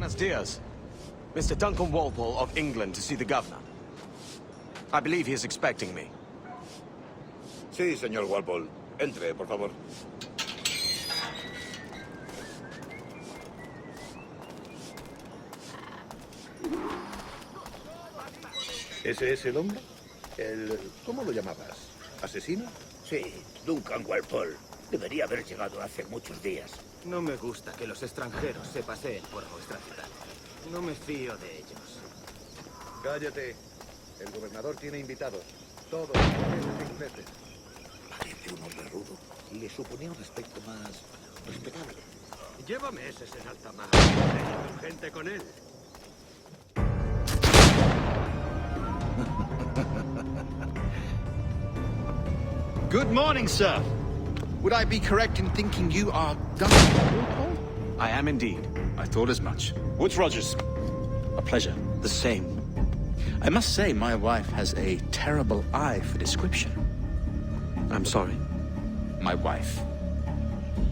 Buenos dias. Mr. Duncan Walpole of England to see the governor. I believe he is expecting me. Sí, señor Walpole. Entre, por favor. ¿Ese es el hombre? ¿Cómo lo llamabas? ¿Asesino? Sí, Duncan Walpole. Debería haber llegado hace muchos días. No me gusta que los extranjeros se paseen por nuestra ciudad. No me fío de ellos. Cállate. El gobernador tiene invitados. Todos franceses e ingleses. Parece un hombre rudo y le suponía un aspecto más respetable. Lleva meses en alta mar, teniendo gente con él. Good morning, sir. Would I be correct in thinking you are Duncan Walpole? I am indeed. I thought as much. Woods Rogers. A pleasure. The same. I must say, my wife has a terrible eye for description. I'm sorry. My wife.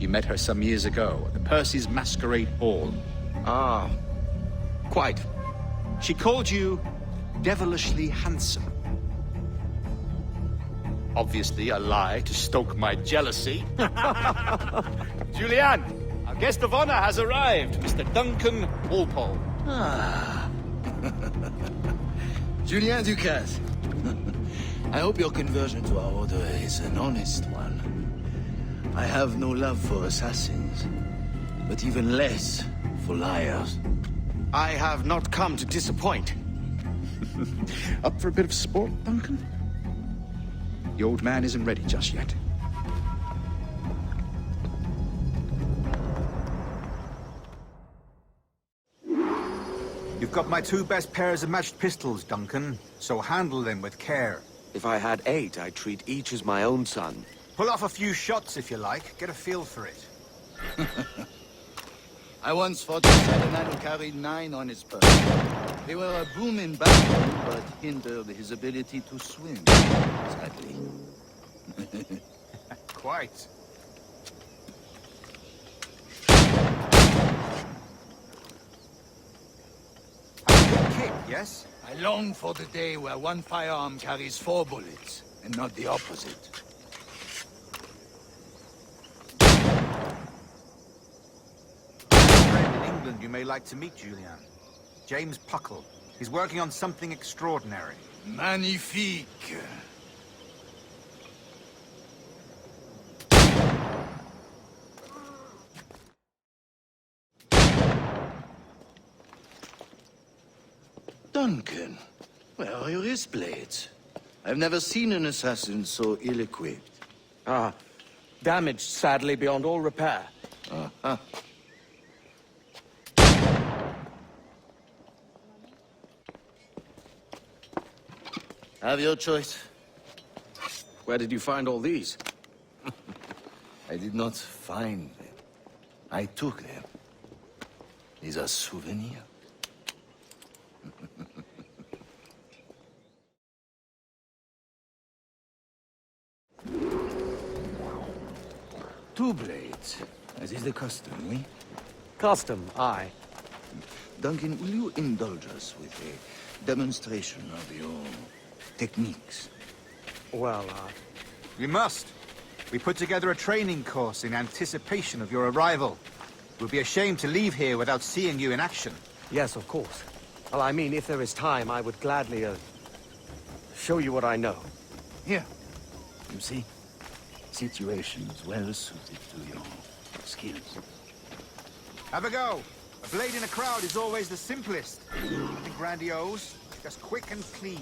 You met her some years ago at the Percy's Masquerade Ball. Ah, quite. She called you devilishly handsome. Obviously a lie to stoke my jealousy. Julianne, our guest of honor has arrived, Mr. Duncan Walpole. Ah. Julien Ducasse. I hope your conversion to our order is an honest one. I have no love for assassins, but even less for liars. I have not come to disappoint. Up for a bit of sport, Duncan? The old man isn't ready just yet. You've got my 2 best pairs of matched pistols, Duncan, so handle them with care. If I had 8, I'd treat each as my own son. Pull off a few shots if you like, get a feel for it. I once fought a Saturday who carried 9 on his person. They were a boom in battle, but hindered his ability to swim, sadly. Quite. A good kick, yes? I long for the day where one firearm carries 4 bullets, and not the opposite. A friend in England you may like to meet, Julian. James Puckle. He's working on something extraordinary. Magnifique! Duncan, where are your wrist blades? I've never seen an assassin so ill-equipped. Ah, damaged sadly beyond all repair. Uh-huh. Have your choice. Where did you find all these? I did not find them. I took them. These are souvenirs. 2 blades, as is the custom, oui? Custom, aye. Duncan, will you indulge us with a demonstration of your techniques? Well, We must. We put together a training course in anticipation of your arrival. We'll be ashamed to leave here without seeing you in action. yes, of course. Well, I mean, if there is time, I would gladly, show you what I know. Here. You see? Situations well suited to your skills. Have a go. A blade in a crowd is always the simplest. Nothing grandiose, just quick and clean.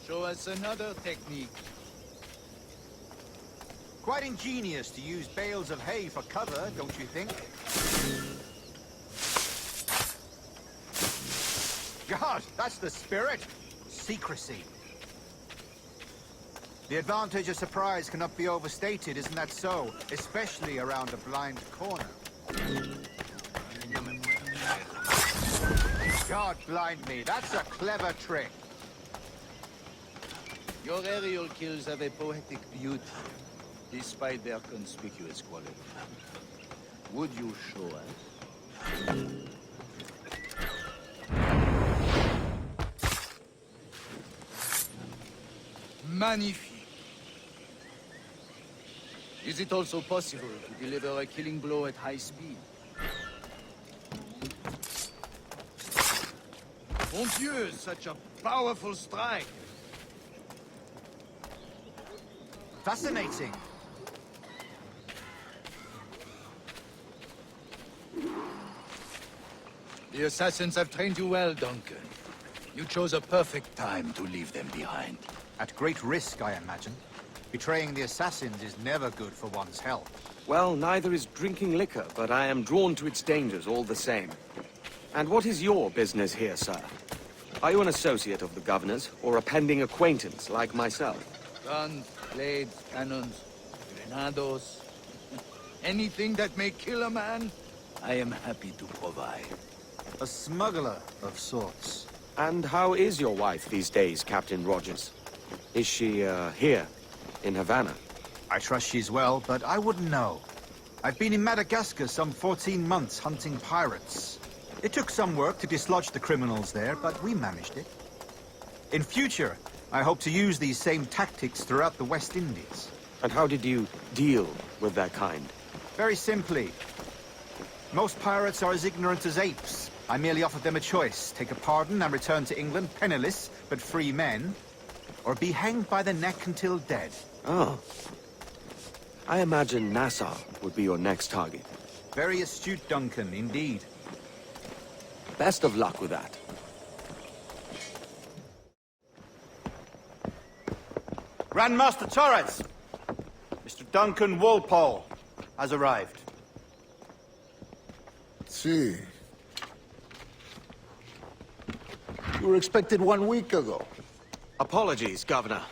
Show us another technique. Quite ingenious to use bales of hay for cover, don't you think? God, that's the spirit. Secrecy. The advantage of surprise cannot be overstated, isn't that so? Especially around a blind corner. God blind me, that's a clever trick. Your aerial kills have a poetic beauty, despite their conspicuous quality. Would you show us? Magnifique. Is it also possible to deliver a killing blow at high speed? Mon Dieu, such a powerful strike. Fascinating. The assassins have trained you well, Duncan. You chose a perfect time to leave them behind. At great risk, I imagine. Betraying the assassins is never good for one's health. Well, neither is drinking liquor, but I am drawn to its dangers all the same. And what is your business here, sir? Are you an associate of the governor's, or a pending acquaintance like myself? Guns, blades, cannons, grenados. Anything that may kill a man, I am happy to provide. A smuggler of sorts. And how is your wife these days, Captain Rogers? Is she, here, in Havana? I trust she's well, but I wouldn't know. I've been in Madagascar some 14 months hunting pirates. It took some work to dislodge the criminals there, but we managed it. In future, I hope to use these same tactics throughout the West Indies. And how did you deal with that kind? Very simply. Most pirates are as ignorant as apes. I merely offered them a choice. Take a pardon and return to England penniless, but free men. Or be hanged by the neck until dead. Oh. I imagine Nassau would be your next target. Very astute, Duncan, indeed. Best of luck with that. Grandmaster Torres! Mr. Duncan Walpole has arrived. See. You were expected 1 week ago. Apologies, Governor.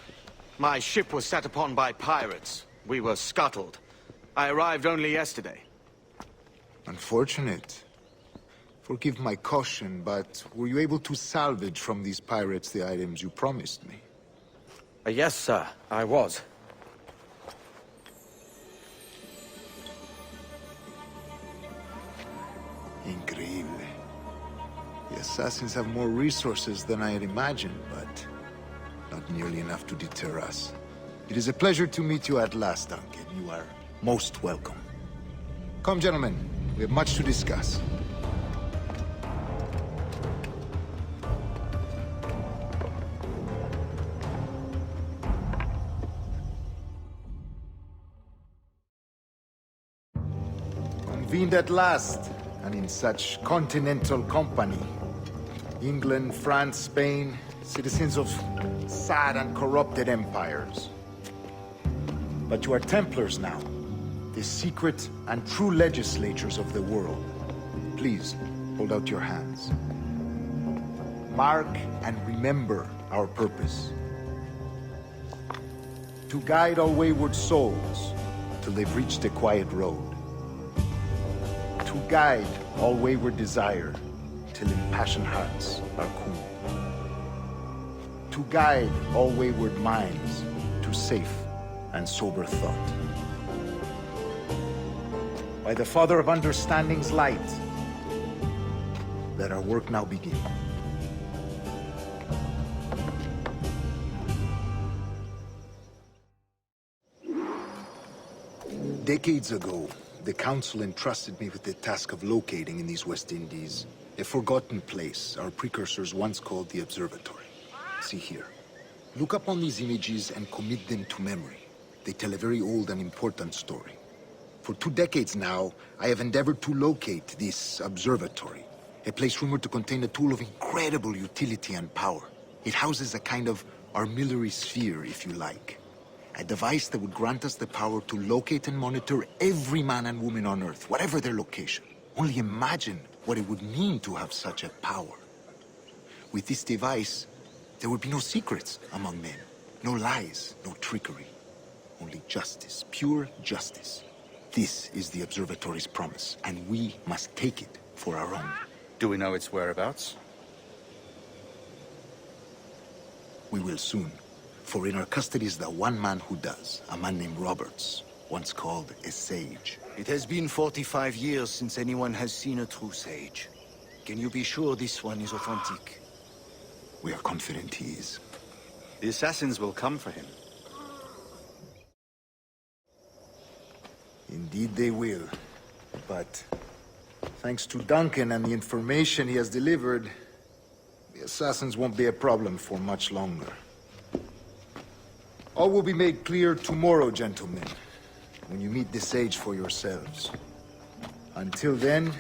My ship was set upon by pirates. We were scuttled. I arrived only yesterday. Unfortunate. Forgive my caution, but were you able to salvage from these pirates the items you promised me? Yes, sir, I was. Increíble. The assassins have more resources than I had imagined, but not nearly enough to deter us. It is a pleasure to meet you at last, Duncan. You are most welcome. Come, gentlemen. We have much to discuss. Convened at last, and in such continental company. England, France, Spain, citizens of sad and corrupted empires. But you are Templars now, the secret and true legislators of the world. Please, hold out your hands. Mark and remember our purpose. To guide all wayward souls till they've reached a quiet road. To guide all wayward desire till impassioned hearts are cool. To guide all wayward minds to safe and sober thought. By the Father of Understanding's light, let our work now begin. Decades ago, the Council entrusted me with the task of locating in these West Indies a forgotten place our precursors once called the Observatory. See here. Look upon these images and commit them to memory. They tell a very old and important story. For 2 decades now, I have endeavored to locate this observatory, a place rumored to contain a tool of incredible utility and power. It houses a kind of armillary sphere, if you like. A device that would grant us the power to locate and monitor every man and woman on Earth, whatever their location. Only imagine what it would mean to have such a power. With this device, there would be no secrets among men, no lies, no trickery. Only justice, pure justice. This is the Observatory's promise, and we must take it for our own. Do we know its whereabouts? We will soon. For in our custody is the one man who does, a man named Roberts. once called a sage. It has been 45 years since anyone has seen a true sage. Can you be sure this one is authentic? We are confident he is. The assassins will come for him. Indeed they will. But thanks to Duncan and the information he has delivered, the assassins won't be a problem for much longer. All will be made clear tomorrow, gentlemen, when you meet the sage for yourselves. Until then,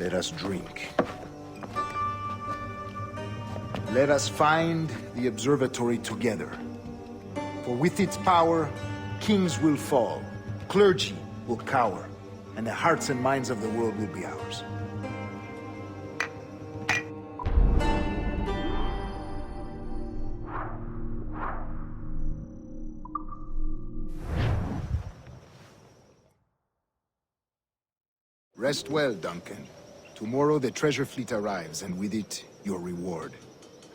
let us drink. Let us find the observatory together. For with its power, kings will fall, clergy will cower, and the hearts and minds of the world will be ours. Rest well, Duncan. Tomorrow the treasure fleet arrives, and with it, your reward.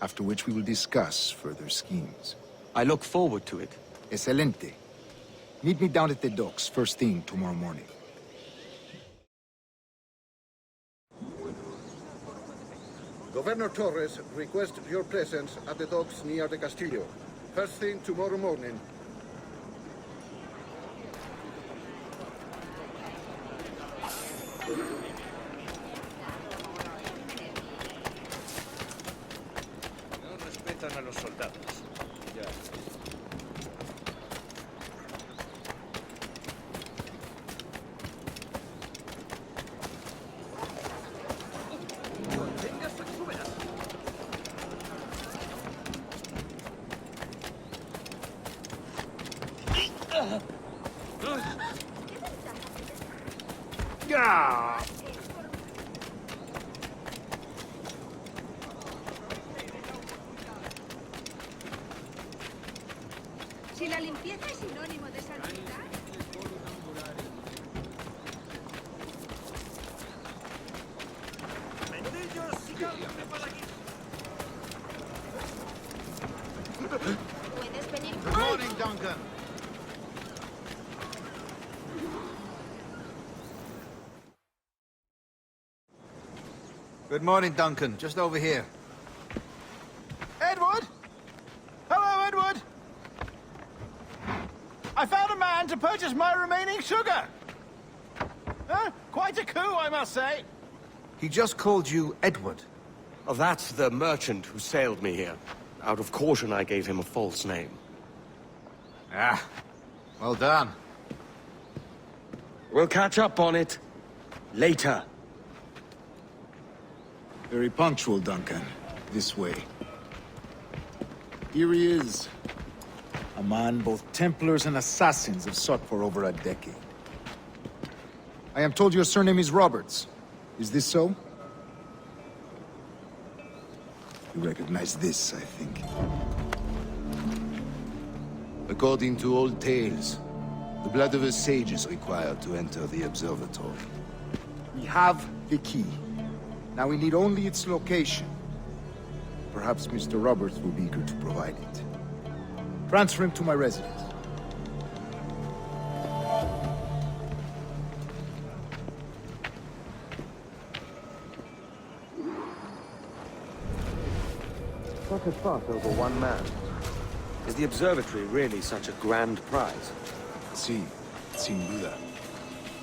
After which we will discuss further schemes. I look forward to it. Excelente. Meet me down at the docks first thing tomorrow morning. Governor Torres requests your presence at the docks near the Castillo. First thing tomorrow morning. No respetan a los soldados. Ya. Si la limpieza es sinónimo de santidad. Puedes venir. Good morning, Duncan. Good morning, Duncan. Just over here. Edward? Hello, Edward! I found a man to purchase my remaining sugar! Huh? Quite a coup, I must say. He just called you Edward. Oh, that's the merchant who sailed me here. Out of caution, I gave him a false name. Ah, well done. We'll catch up on it later. Very punctual, Duncan. This way. Here he is. A man both Templars and Assassins have sought for over a decade. I am told your surname is Roberts. Is this so? You recognize this, I think. According to old tales, the blood of a sage is required to enter the observatory. We have the key. Now we need only its location. Perhaps Mr. Roberts will be eager to provide it. Transfer him to my residence. Such a fuss over one man. Is the observatory really such a grand prize? Sí, sin duda.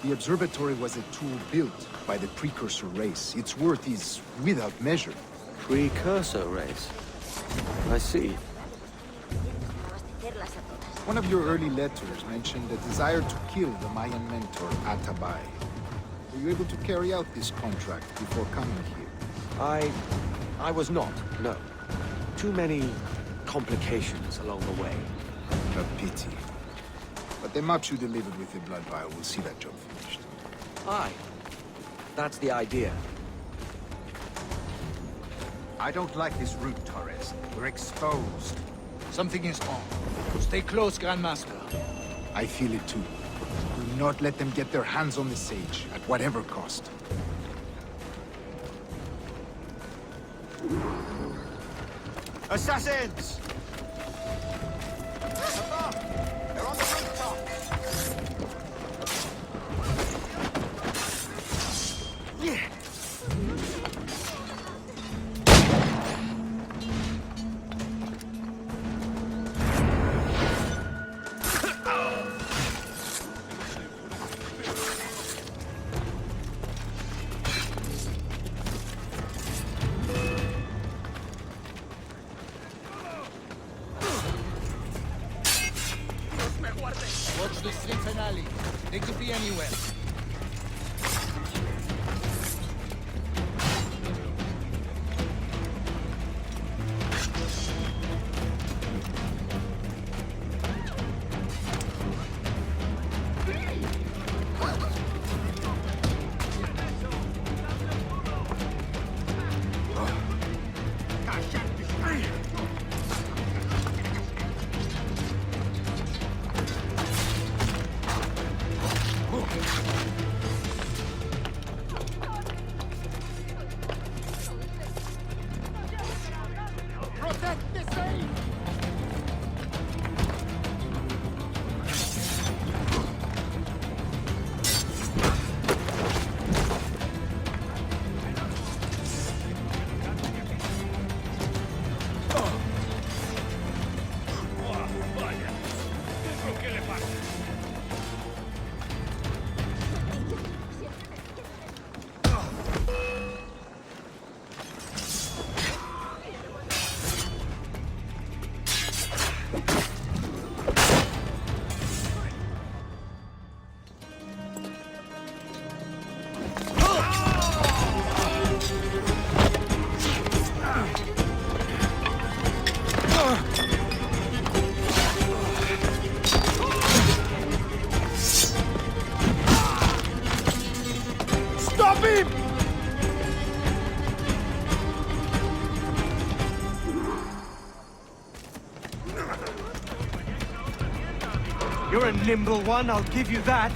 The observatory was a tool built by the precursor race. Its worth is without measure. Precursor race. I see. One of your early letters mentioned a desire to kill the Mayan mentor, Atabay. Were you able to carry out this contract before coming here? I was not, no. Too many complications along the way. A pity. But the maps you delivered with the blood vial will see that job finished. Aye. That's the idea. I don't like this route, Torres. We're exposed. Something is wrong. Stay close, Grandmaster. I feel it too. Do not let them get their hands on the sage, at whatever cost. Assassins! Above! They're on the rooftop! They could be anywhere. Stop him! You're a nimble one, I'll give you that.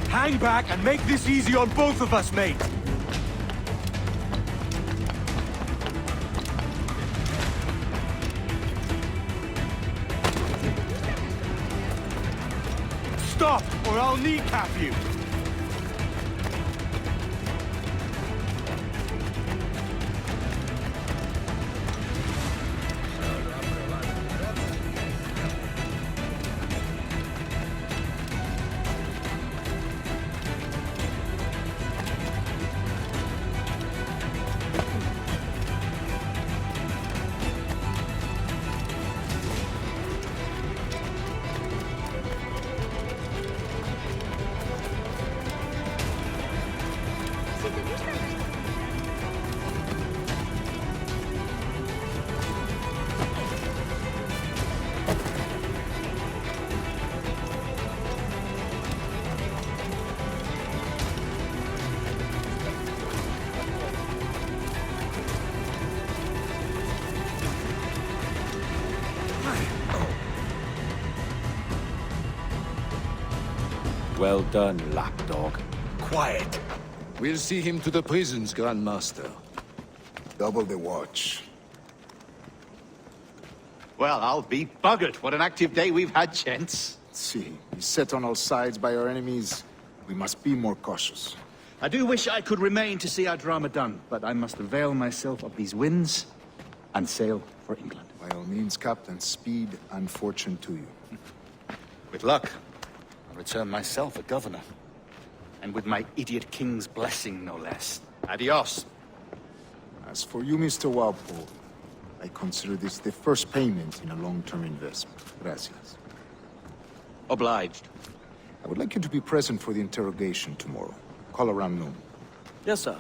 Hang back and make this easy on both of us, mate. Stop, or I'll kneecap you. Well done, lapdog. Quiet. We'll see him to the prisons, Grandmaster. Double the watch. Well, I'll be buggered. What an active day we've had, gents. See, he's set on all sides by our enemies. We must be more cautious. I do wish I could remain to see our drama done, but I must avail myself of these winds and sail for England. By all means, Captain, speed and fortune to you. With luck, I'll return myself a governor. And with my idiot king's blessing, no less. Adios. As for you, Mr. Walpole, I consider this the first payment in a long-term investment. Gracias. Obliged. I would like you to be present for the interrogation tomorrow. Call around noon. Yes, sir.